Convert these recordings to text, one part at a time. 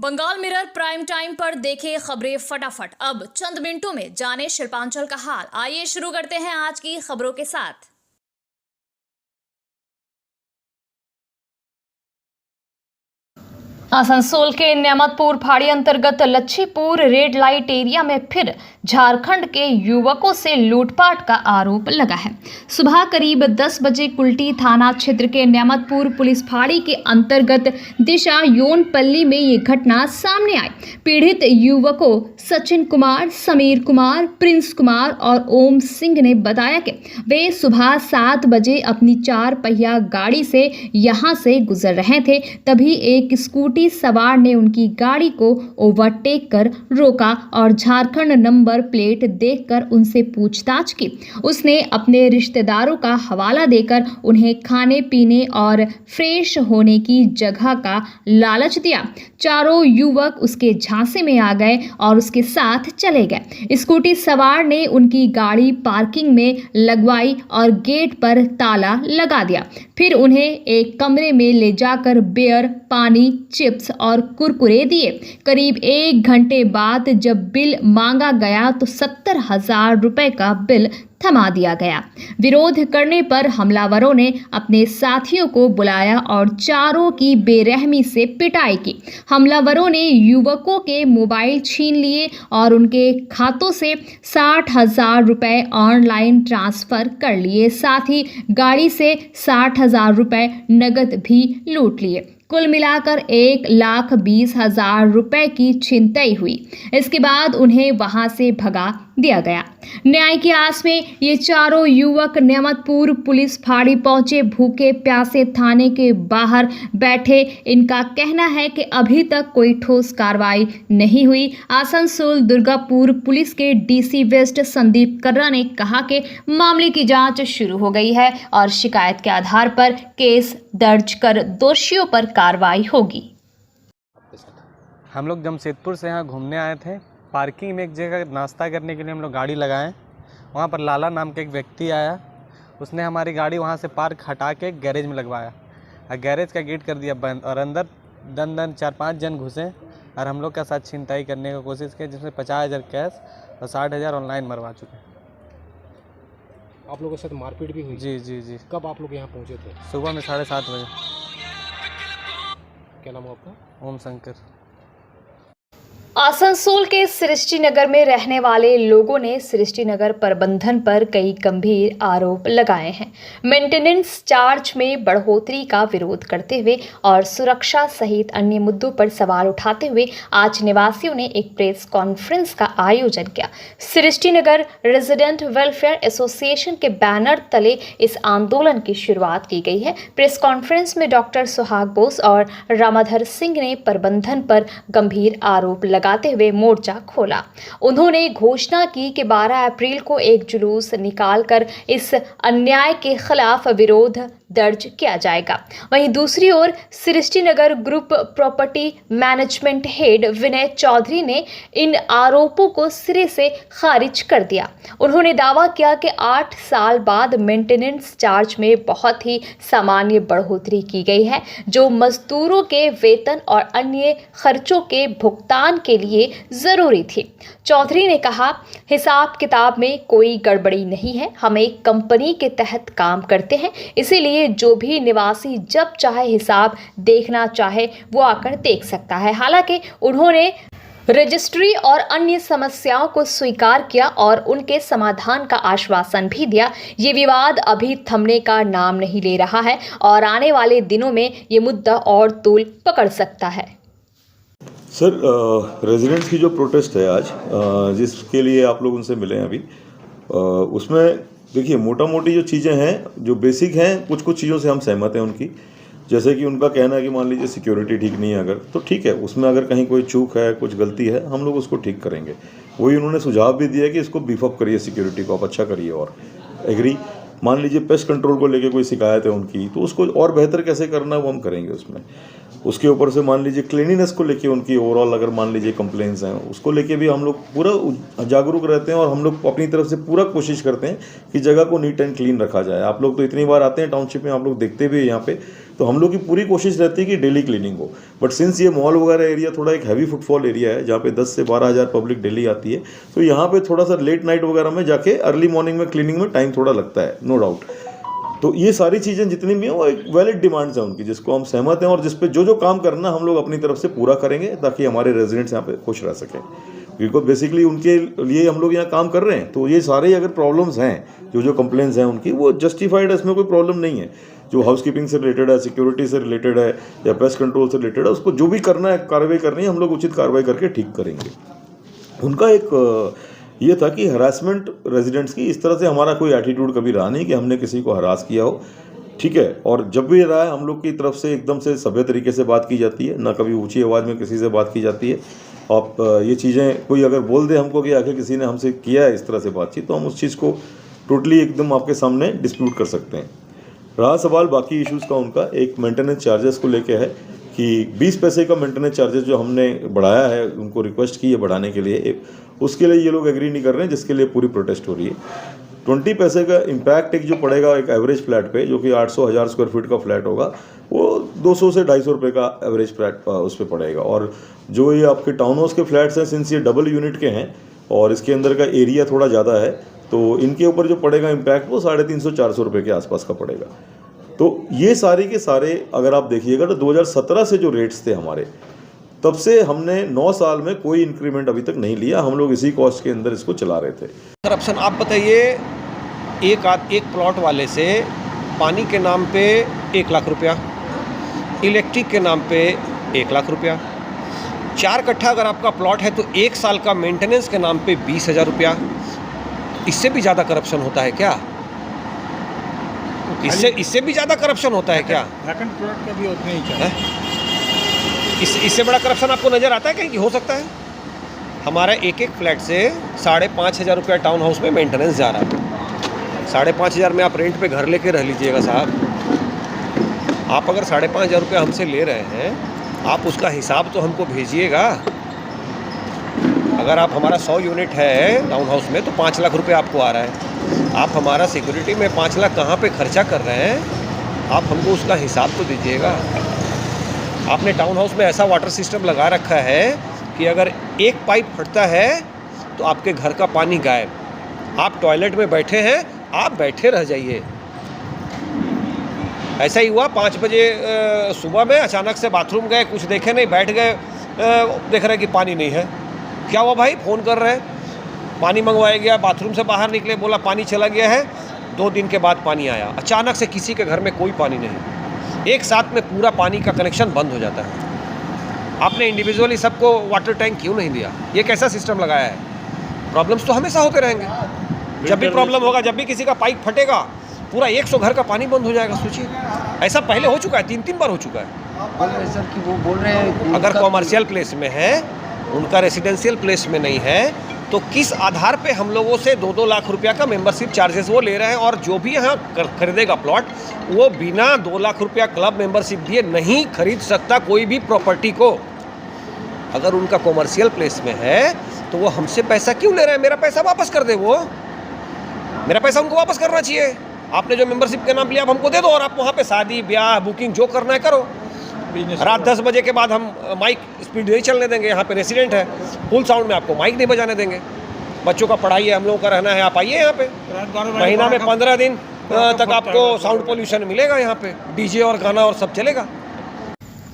Bengal mirror prime time पर देखें खबरें फटाफट। अब चंद मिनटों में जाने शिल्पांचल का हाल। आइए शुरू करते हैं आज की खबरों के साथ। आसनसोल के नेमतपुर फाड़ी अंतर्गत लच्छीपुर रेड लाइट एरिया में फिर झारखंड के युवकों से लूटपाट का आरोप लगा है। सुबह करीब 10 बजे कुल्टी थाना क्षेत्र के नेमतपुर पुलिस फाड़ी के अंतर्गत दिशा योनपल्ली में ये घटना सामने आई। पीड़ित युवकों सचिन कुमार, समीर कुमार, प्रिंस कुमार और ओम सिंह ने बताया कि वे सुबह 7 बजे अपनी 4 पहिया गाड़ी से यहां से गुजर रहे थे, तभी एक स्कूटी सवार ने उनकी गाड़ी को ओवरटेक कर रोका और झारखंड नंबर प्लेट देखकर उनसे पूछताछ की। उसने अपने रिश्तेदारों का हवाला देकर उन्हें खाने पीने और फ्रेश होने की जगह का लालच दिया। चारों युवक उसके झांसे में आ गए और उसके साथ चले गए। स्कूटी सवार ने उनकी गाड़ी पार्किंग में लगवाई और गेट पर ताला लगा दिया। फिर उन्हें एक कमरे में ले जाकर बियर, पानी, चिप्स और कुरकुरे दिए। करीब 1 घंटे बाद जब बिल मांगा गया तो 70,000 रुपए का बिल थमा दिया गया। विरोध करने पर हमलावरों ने अपने साथियों को बुलाया और चारों की बेरहमी से पिटाई की। हमलावरों ने युवकों के मोबाइल छीन लिए और उनके खातों से 60,000 रुपए ऑनलाइन ट्रांसफर कर लिए। साथ ही गाड़ी से 60,000 रुपए नगद भी लूट लिए। कुल मिलाकर 1,20,000 रुपए की छिनतई हुई। इसके बाद उन्हें वहां से भगा दिया गया। न्याय की आस में ये चारों युवक नेमतपुर पुलिस फाड़ी पहुंचे। भूखे प्यासे थाने के बाहर बैठे। इनका कहना है कि अभी तक कोई ठोस कार्रवाई नहीं हुई। आसनसोल दुर्गापुर पुलिस के डीसी वेस्ट संदीप कर्रा ने कहा कि मामले की जांच शुरू हो गई है और शिकायत के आधार पर केस दर्ज कर दोषियों पर कार्रवाई होगी। हम लोग जमशेदपुर से यहाँ घूमने आए थे। पार्किंग में एक जगह नाश्ता करने के लिए हम लोग गाड़ी लगाएं। वहाँ पर लाला नाम का एक व्यक्ति आया। उसने हमारी गाड़ी वहाँ से पार्क हटा के गैरेज में लगवाया और गैरेज का गेट कर दिया बंद और अंदर दन 4-5 जन घुसे और हम लोग का साथ छिनताई करने की कोशिश की, जिसमें 50,000 कैश और 60,000 ऑनलाइन मरवा चुके हैं। आप लोगों के साथ मारपीट भी हुई? जी। कब आप लोग यहाँ पहुँचे थे? सुबह में 7:30 बजे। क्या नाम है आपका? ओम शंकर। आसनसोल के सृष्टिनगर में रहने वाले लोगों ने सृष्टिनगर प्रबंधन पर कई गंभीर आरोप लगाए हैं। मेंटेनेंस चार्ज में बढ़ोतरी का विरोध करते हुए और सुरक्षा सहित अन्य मुद्दों पर सवाल उठाते हुए आज निवासियों ने एक प्रेस कॉन्फ्रेंस का आयोजन किया। सृष्टिनगर रेजिडेंट वेलफेयर एसोसिएशन के बैनर तले इस आंदोलन की शुरुआत की गई है। प्रेस कॉन्फ्रेंस में डॉक्टर सुहाग बोस और रामाधर सिंह ने प्रबंधन पर गंभीर आरोप लगाते हुए मोर्चा खोला। उन्होंने घोषणा की कि 12 अप्रैल को एक जुलूस निकालकर इस अन्याय के खिलाफ विरोध दर्ज किया जाएगा। वहीं दूसरी ओर Srishtinagar group property management head Vinay Chaudhary ने इन आरोपों को सिरे से खारिज कर दिया। उन्होंने दावा किया कि 8 साल बाद मेंटेनेंस चार्ज में बहुत ही सामान्य बढ़ोतरी की गई है, जो मजदूरों के वेतन और अन्य खर्चों के भुगतान के लिए जरूरी थी। चौधरी ने कहा, हिसाब किताब में कोई गड़बड़ी नहीं है। हम एक कंपनी के तहत काम करते हैं, इसीलिए जो भी निवासी जब चाहे हिसाब देखना चाहे वो आकर देख सकता है। हालांकि उन्होंने रजिस्ट्री और अन्य समस्याओं को स्वीकार किया और उनके समाधान का आश्वासन भी दिया। ये विवाद अभी थमने का नाम नहीं ले रहा है और आने वाले दिनों में ये मुद्दा और तूल पकड़ सकता है। सर, रेजिडेंट्स की जो प्रोटेस्ट है आज, जिसके लिए आप लोग उनसे मिले हैं अभी, उसमें देखिए मोटा मोटी जो चीज़ें हैं, जो बेसिक हैं, कुछ चीज़ों से हम सहमत हैं उनकी। जैसे कि उनका कहना है कि मान लीजिए सिक्योरिटी ठीक नहीं है, अगर तो ठीक है, उसमें अगर कहीं कोई चूक है, कुछ गलती है, हम लोग उसको ठीक करेंगे। वही उन्होंने सुझाव भी दिया कि इसको बीफ अप करिए, सिक्योरिटी को आप अच्छा करिए। और एग्री, मान लीजिए पेस्ट कंट्रोल को लेके कोई शिकायत है उनकी, तो उसको और बेहतर कैसे करना वो हम करेंगे उसमें। उसके ऊपर से मान लीजिए क्लीनिनेस को लेके उनकी ओवरऑल अगर मान लीजिए कंप्लेंट्स हैं, उसको लेके भी हम लोग पूरा जागरूक रहते हैं और हम लोग अपनी तरफ से पूरा कोशिश करते हैं कि जगह को नीट एंड क्लीन रखा जाए। आप लोग तो इतनी बार आते हैं टाउनशिप में, आप लोग देखते भी हैं यहाँ पे, तो हम लोग की पूरी कोशिश रहती है कि डेली क्लीनिंग हो। बट सिंस ये मॉल वगैरह एरिया थोड़ा एक हैवी फुटफॉल एरिया है जहाँ पे 10 से 12 हज़ार पब्लिक डेली आती है, तो यहाँ पे थोड़ा सा लेट नाइट वगैरह में जाके अर्ली मॉर्निंग में क्लीनिंग में टाइम थोड़ा लगता है, नो डाउट। तो ये सारी चीज़ें जितनी भी हैं वो एक वैलिड डिमांड्स हैं उनकी, जिसको हम सहमत हैं और जिस पे जो काम करना हम लोग अपनी तरफ से पूरा करेंगे ताकि हमारे रेजिडेंट्स यहाँ पे खुश रह सकें। बिकॉज बेसिकली उनके लिए हम लोग यहाँ काम कर रहे हैं, तो ये सारे अगर प्रॉब्लम्स हैं, जो कंप्लेंट्स हैं उनकी, वो जस्टिफाइड है, इसमें कोई प्रॉब्लम नहीं है। जो हाउसकीपिंग से रिलेटेड है, सिक्योरिटी से रिलेटेड है या पेस्ट कंट्रोल से रिलेटेड है, उसको जो भी करना है, कार्रवाई करनी है, हम लोग उचित कार्रवाई करके ठीक करेंगे। उनका एक ये था कि हरासमेंट रेजिडेंट्स की, इस तरह से हमारा कोई एटीट्यूड कभी रहा नहीं कि हमने किसी को हरास किया हो, ठीक है। और जब भी रहा है हम लोग की तरफ से एकदम से सभ्य तरीके से बात की जाती है, ना कभी ऊंची आवाज़ में किसी से बात की जाती है। आप ये चीज़ें कोई अगर बोल दे हमको कि आखिर किसी ने हमसे किया है इस तरह से बातचीत, तो हम उस चीज़ को टोटली एकदम आपके सामने डिस्प्यूट कर सकते हैं। रहा सवाल बाकी इश्यूज़ का, उनका एक मेंटेनेंस चार्जेस को लेके है कि 20 पैसे का मेंटेनेंस चार्जेस जो हमने बढ़ाया है, उनको रिक्वेस्ट की है बढ़ाने के लिए, उसके लिए ये लोग एग्री नहीं कर रहे हैं, जिसके लिए पूरी प्रोटेस्ट हो रही है। 20 पैसे का इम्पैक्ट एक जो पड़ेगा एक एवरेज फ्लैट पे, जो कि 800-1000 स्क्वायर फीट का फ्लैट होगा, वो 200 से 250 रुपये का एवरेज फ्लैट उस पर पड़ेगा। और जो ये आपके टाउन हाउस के फ्लैट्स हैं, सिंस ये डबल यूनिट के हैं और इसके अंदर का एरिया थोड़ा ज़्यादा है, तो इनके ऊपर जो पड़ेगा इम्पैक्ट वो 350-400 रुपये के आसपास का पड़ेगा। तो ये सारे के सारे अगर आप देखिएगा तो 2017 से जो रेट्स थे हमारे, तब से हमने 9 साल में कोई इंक्रीमेंट अभी तक नहीं लिया। हम लोग इसी कॉस्ट के अंदर इसको चला रहे थे। करप्शन आप बताइए, एक प्लॉट वाले से पानी के नाम पे 1 लाख रुपया, इलेक्ट्रिक के नाम पे 1 लाख रुपया, 4 कट्ठा अगर आपका प्लॉट है तो 1 साल का मेंटेनेंस के नाम पे 20,000 रुपया। इससे भी ज़्यादा करप्शन होता है क्या? इससे भी ज़्यादा करप्शन होता है क्या? वैकेंट प्लॉट का भी उतना ही चाहिए। इससे बड़ा करप्शन आपको नज़र आता है कहीं कि हो सकता है? हमारा एक फ्लैट से 5,500 रुपया टाउन हाउस में मेंटेनेंस जा रहा है। 5,500 में आप रेंट पे घर लेके रह लीजिएगा साहब। आप अगर 5,500 रुपया हमसे ले रहे हैं, आप उसका हिसाब तो हमको भेजिएगा। अगर आप हमारा 100 यूनिट है टाउन हाउस में तो 5 लाख रुपये आपको आ रहा है। आप हमारा सिक्योरिटी में 5 लाख कहाँ पे खर्चा कर रहे हैं, आप हमको उसका हिसाब तो दीजिएगा। आपने टाउन हाउस में ऐसा वाटर सिस्टम लगा रखा है कि अगर एक पाइप फटता है तो आपके घर का पानी गायब। आप टॉयलेट में बैठे हैं, आप बैठे रह जाइए। ऐसा ही हुआ 5 बजे सुबह में अचानक से बाथरूम गए, कुछ देखे नहीं, बैठ गए, देख रहे कि पानी नहीं है। क्या हुआ भाई? फ़ोन कर रहे हैं, पानी मंगवाया गया, बाथरूम से बाहर निकले, बोला पानी चला गया है। 2 दिन के बाद पानी आया। अचानक से किसी के घर में कोई पानी नहीं, एक साथ में पूरा पानी का कनेक्शन बंद हो जाता है। आपने इंडिविजुअली सबको वाटर टैंक क्यों नहीं दिया? ये कैसा सिस्टम लगाया है? प्रॉब्लम्स तो हमेशा होते रहेंगे। जब भी प्रॉब्लम होगा, जब भी किसी का पाइप फटेगा, पूरा 100 घर का पानी बंद हो जाएगा। सोचिए, ऐसा पहले हो चुका है, 3-3 बार हो चुका है। बोल रहे सर कि वो बोल रहे हैं अगर कॉमर्शियल प्लेस में है, उनका रेसिडेंशियल प्लेस में नहीं है, तो किस आधार पे हम लोगों से 2-2 लाख रुपया का मेंबरशिप चार्जेस वो ले रहे हैं? और जो भी यहाँ खरीदेगा प्लॉट, वो बिना 2 लाख रुपया क्लब मेंबरशिप दिए नहीं खरीद सकता कोई भी प्रॉपर्टी को। अगर उनका कॉमर्शियल प्लेस में है तो वो हमसे पैसा क्यों ले रहे हैं? मेरा पैसा वापस कर दे। वो मेरा पैसा उनको वापस करना चाहिए। आपने जो मेंबरशिप के नाम लिया आप हमको दे दो, और आप वहाँ पे शादी ब्याह बुकिंग जो करना है करो। रात 10 बजे के बाद हम माइक स्पीड नहीं चलने देंगे। यहाँ पे रेसिडेंट है, फुल साउंड में आपको माइक नहीं बजाने देंगे। बच्चों का पढ़ाई है, हम लोगों का रहना है, आप आइए यहाँ पे। महीना में 15 दिन तक आपको साउंड पोल्यूशन मिलेगा। यहाँ पे डीजे और गाना और सब चलेगा।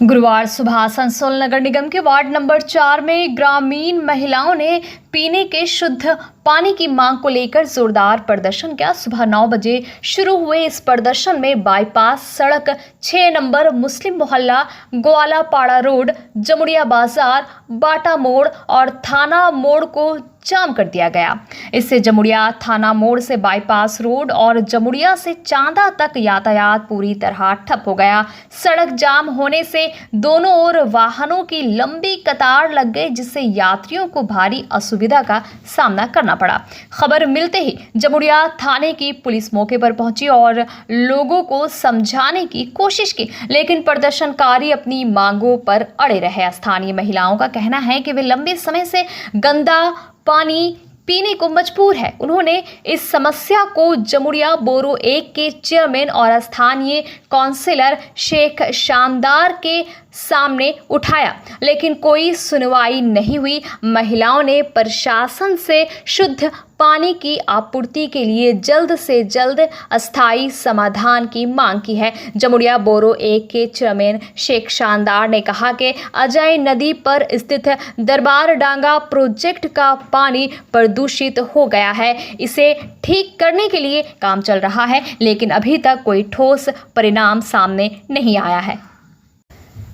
गुरुवार सुबह आसनसोल नगर निगम के वार्ड नंबर 4 में ग्रामीण महिलाओं ने पीने के शुद्ध पानी की मांग को लेकर जोरदार प्रदर्शन किया। सुबह 9 बजे शुरू हुए इस प्रदर्शन में बाईपास सड़क 6 नंबर, मुस्लिम मोहल्ला, ग्वालापाड़ा रोड, जमुड़िया बाजार, बाटा मोड़ और थाना मोड़ को जाम कर दिया गया। इससे जमुड़िया थाना मोड़ से बाईपास रोड और जमुड़िया से चांदा तक यातायात पूरी तरह ठप हो गया। सड़क जाम होने से दोनों ओर वाहनों की लंबी कतार लग गई, जिससे यात्रियों को भारी असुविधा असुविधा का सामना करना पड़ा। खबर मिलते ही जमुड़िया थाने की पुलिस मौके पर पहुंची और लोगों को समझाने की कोशिश की, लेकिन प्रदर्शनकारी अपनी मांगों पर अड़े रहे। स्थानीय महिलाओं का कहना है कि वे लंबे समय से गंदा पानी पीने को मजबूर है। उन्होंने इस समस्या को जमुड़िया बोरो 1 के चेयरमैन और स्थानीय काउंसिलर शेख शानदार के सामने उठाया, लेकिन कोई सुनवाई नहीं हुई। महिलाओं ने प्रशासन से शुद्ध पानी की आपूर्ति के लिए जल्द से जल्द अस्थायी समाधान की मांग की है। जमुड़िया बोरो 1 के चेयरमैन शेख शानदार ने कहा कि अजय नदी पर स्थित दरबार डांगा प्रोजेक्ट का पानी प्रदूषित हो गया है। इसे ठीक करने के लिए काम चल रहा है, लेकिन अभी तक कोई ठोस परिणाम सामने नहीं आया है।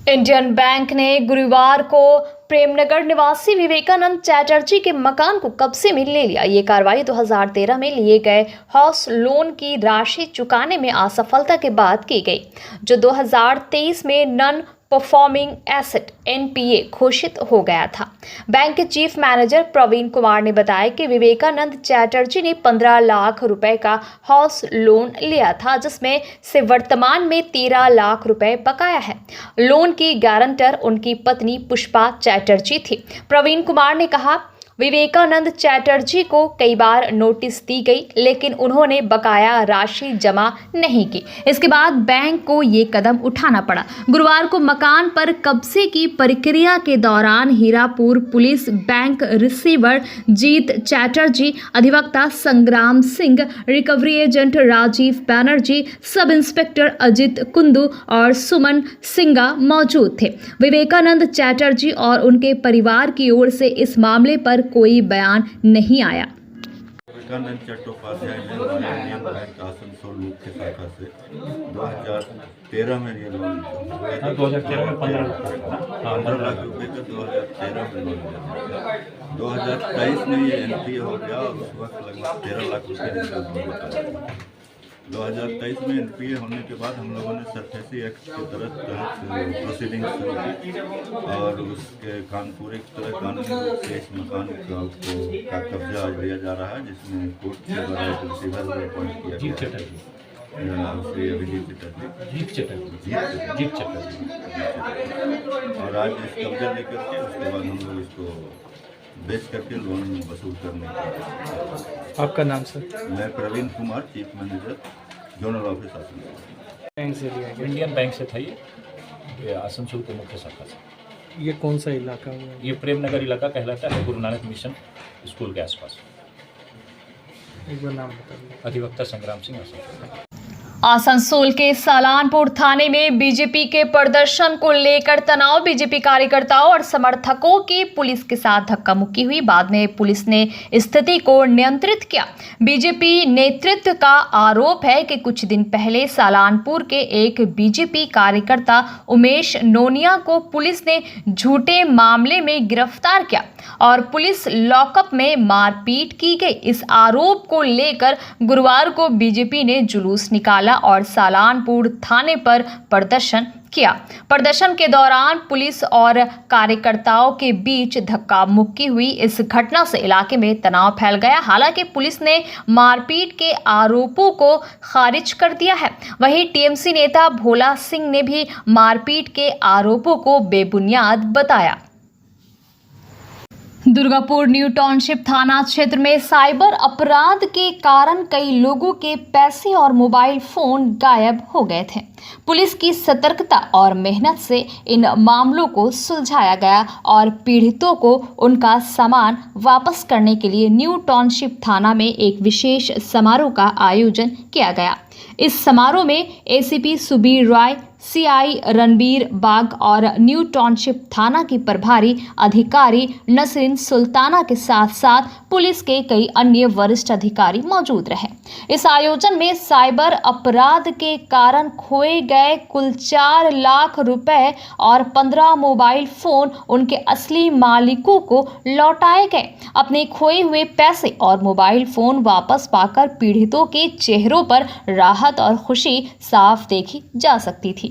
इंडियन बैंक ने गुरुवार को प्रेमनगर निवासी विवेकानंद चैटर्जी के मकान को कब्जे में ले लिया। ये कार्रवाई 2013 में लिए गए हाउस लोन की राशि चुकाने में असफलता के बाद की गई, जो 2023 में नॉन परफॉर्मिंग एसेट NPA घोषित हो गया था। बैंक के चीफ मैनेजर प्रवीण कुमार ने बताया कि विवेकानंद चैटर्जी ने 15 लाख रुपए का हाउस लोन लिया था, जिसमें से वर्तमान में 13 लाख रुपए बकाया है। लोन की गारंटर उनकी पत्नी पुष्पा चैटर्जी थी। प्रवीण कुमार ने कहा, विवेकानंद चैटर्जी को कई बार नोटिस दी गई, लेकिन उन्होंने बकाया राशि जमा नहीं की। इसके बाद बैंक को ये कदम उठाना पड़ा। गुरुवार को मकान पर कब्जे की प्रक्रिया के दौरान Hirapur police bank receiver Jeet Chatterjee, अधिवक्ता Sangram Singh, recovery agent Rajiv Banerjee, sub inspector Ajit Kundu और सुमन सिंगा मौजूद थे। विवेकानंद चैटर्जी और उनके परिवार की ओर से इस मामले पर कोई बयान नहीं आया। विवेकानंद चट्टोपाध्याय ने इंडियन बैंक आसनसोल मुख्य शाखा से 2013 में ये लोन लिया। 2013 में 15 लाख रुपए का 2013 में लोन लिया। 2023 में ये NPA हो गया और उस वक्त लगभग 13 लाख रुपए 2023 में NPA होने के बाद हम लोगों ने सरफेसी एक्ट के तहत प्रोसीडिंग शुरू की और उसके पूरी तरह कानूनी रूप से इस मकान का कब्जा आज लिया जा रहा है, जिसमें कोर्ट के द्वारा एक रिसीवर अपॉइंट किया गया श्री अभिजीत चटर्जी और आज इस कब्जा लेकर के उसके बाद हम लोग इसको बेच करके लोन वसूल करने। आपका नाम सर? मैं Praveen Kumar, chief manager, zonal office Asansol. Bank से लिया गया? इंडियन बैंक से था ये आसनसोल के मुख्य शाखा से। ये कौन सा इलाका हुआ? ये प्रेमनगर इलाका कहलाता है, गुरु नानक मिशन स्कूल के आसपास। एक बार नाम बताइए। अधिवक्ता संग्राम सिंह आसनसोल। आसनसोल के सालानपुर थाने में बीजेपी के प्रदर्शन को लेकर तनाव। बीजेपी कार्यकर्ताओं और समर्थकों की पुलिस के साथ धक्का मुक्की हुई। बाद में पुलिस ने स्थिति को नियंत्रित किया। बीजेपी नेतृत्व का आरोप है कि कुछ दिन पहले सालानपुर के एक बीजेपी कार्यकर्ता उमेश नोनिया को पुलिस ने झूठे मामले में गिरफ्तार किया और पुलिस लॉकअप में मारपीट की गई। इस आरोप को लेकर गुरुवार को बीजेपी ने जुलूस निकाला और सालानपुर थाने पर प्रदर्शन किया। प्रदर्शन के दौरान पुलिस और कार्यकर्ताओं के बीच धक्का मुक्की हुई। इस घटना से इलाके में तनाव फैल गया। हालांकि पुलिस ने मारपीट के आरोपों को खारिज कर दिया है। वहीं टीएमसी नेता भोला सिंह ने भी मारपीट के आरोपों को बेबुनियाद बताया। दुर्गापुर न्यू टाउनशिप थाना क्षेत्र में साइबर अपराध के कारण कई लोगों के पैसे और मोबाइल फोन गायब हो गए थे। पुलिस की सतर्कता और मेहनत से इन मामलों को सुलझाया गया और पीड़ितों को उनका सामान वापस करने के लिए न्यू टाउनशिप थाना में एक विशेष समारोह का आयोजन किया गया। इस समारोह में एसीपी सुबीर राय, सीआई रणबीर बाग और न्यू टाउनशिप थाना की प्रभारी अधिकारी नसरीन सुल्ताना के साथ साथ पुलिस के कई अन्य वरिष्ठ अधिकारी मौजूद रहे। इस आयोजन में साइबर अपराध के कारण खोए गए कुल 4 लाख रुपए और 15 मोबाइल फोन उनके असली मालिकों को लौटाए गए। अपने खोए हुए पैसे और मोबाइल फोन वापस पाकर पीड़ितों के चेहरों पर राहत और खुशी साफ देखी जा सकती थी।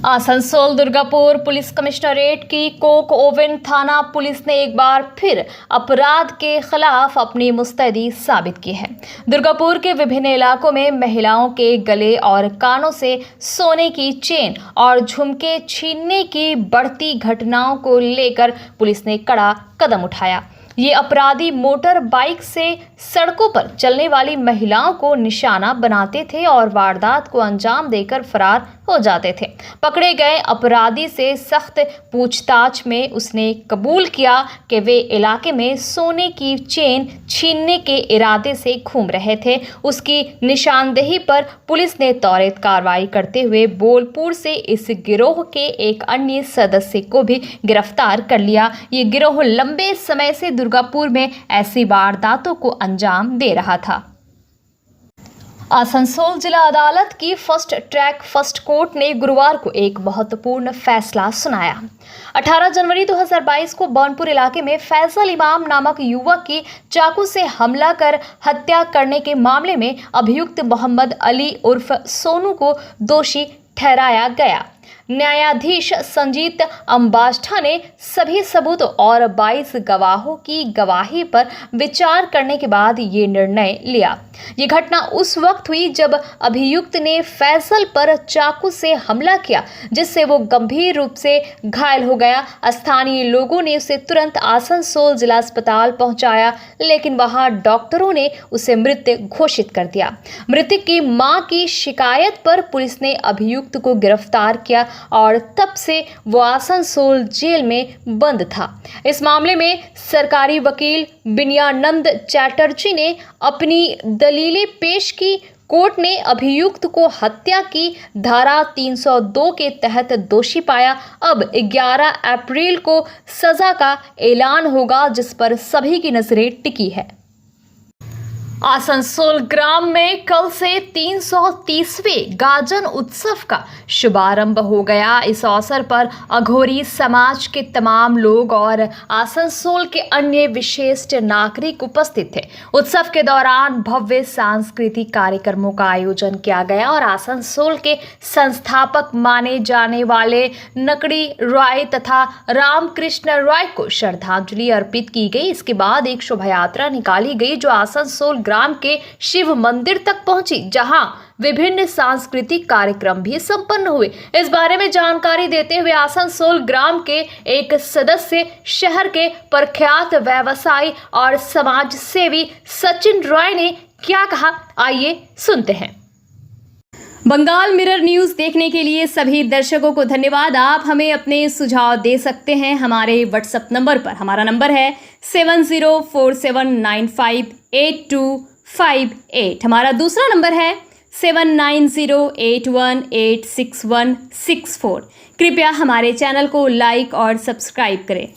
आसनसोल दुर्गापुर पुलिस कमिश्नरेट की कोक ओवन थाना पुलिस ने एक बार फिर अपराध के खिलाफ अपनी मुस्तैदी साबित की है। दुर्गापुर के विभिन्न इलाकों में महिलाओं के गले और कानों से सोने की चेन और झुमके छीनने की बढ़ती घटनाओं को लेकर पुलिस ने कड़ा कदम उठाया। ये अपराधी मोटर बाइक से सड़कों पर चलने वाली महिलाओं को निशाना बनाते थे और वारदात को अंजाम देकर फरार हो जाते थे। पकड़े गए अपराधी से सख्त पूछताछ में उसने कबूल किया कि वे इलाके में सोने की चेन छीनने के इरादे से घूम रहे थे। उसकी निशानदेही पर पुलिस ने त्वरित कार्रवाई करते हुए बोलपुर से इस गिरोह के एक अन्य सदस्य को भी गिरफ्तार कर लिया। ये गिरोह लंबे समय से दुर्गापुर में ऐसी वारदातों को अंजाम दे रहा था। आसनसोल जिला अदालत की फर्स्ट ट्रैक फर्स्ट कोर्ट ने गुरुवार को एक महत्वपूर्ण फैसला सुनाया। 18 जनवरी 2022 को बर्नपुर इलाके में फैसल इमाम नामक युवक की चाकू से हमला कर हत्या करने के मामले में अभियुक्त मोहम्मद अली उर्फ सोनू को दोषी ठहराया गया। न्यायाधीश संजीत अंबाष्ठा ने सभी सबूतों और 22 गवाहों की गवाही पर विचार करने के बाद ये निर्णय लिया। ये घटना उस वक्त हुई जब अभियुक्त ने फैसल पर चाकू से हमला किया, जिससे वो गंभीर रूप से घायल हो गया। स्थानीय लोगों ने उसे तुरंत आसनसोल जिला अस्पताल पहुंचाया, लेकिन वहां डॉक्टरों ने उसे मृत घोषित कर दिया। मृतक की मां की शिकायत पर पुलिस ने अभियुक्त को गिरफ्तार किया और तब से वो आसनसोल जेल में बंद था। इस मामले में सरकारी वकील विनयानंद चैटर्जी ने अपनी दलीलें पेश की। कोर्ट ने अभियुक्त को हत्या की धारा 302 के तहत दोषी पाया। अब 11 अप्रैल को सजा का ऐलान होगा, जिस पर सभी की नजरें टिकी है। आसनसोल ग्राम में कल से 330वें गाजन उत्सव का शुभारंभ हो गया। इस अवसर पर अघोरी समाज के तमाम लोग और आसनसोल के अन्य विशिष्ट नागरिक उपस्थित थे। उत्सव के दौरान भव्य सांस्कृतिक कार्यक्रमों का आयोजन किया गया और आसनसोल के संस्थापक माने जाने वाले नकड़ी रॉय तथा रामकृष्ण रॉय को श्रद्धांजलि अर्पित की गई। इसके बाद एक शोभा यात्रा निकाली गई जो आसनसोल ग्राम के शिव मंदिर तक पहुंची, जहां विभिन्न सांस्कृतिक कार्यक्रम भी संपन्न हुए। इस बारे में जानकारी देते हुए आसनसोल ग्राम के एक सदस्य, शहर के प्रख्यात व्यवसायी और समाज सेवी सचिन रॉय ने क्या कहा, आइए सुनते हैं। बंगाल मिरर न्यूज़ देखने के लिए सभी दर्शकों को धन्यवाद। आप हमें अपने सुझाव दे सकते हैं हमारे व्हाट्सएप नंबर पर। हमारा नंबर है 7047958258। हमारा दूसरा नंबर है 7908186164। कृपया हमारे चैनल को लाइक और सब्सक्राइब करें।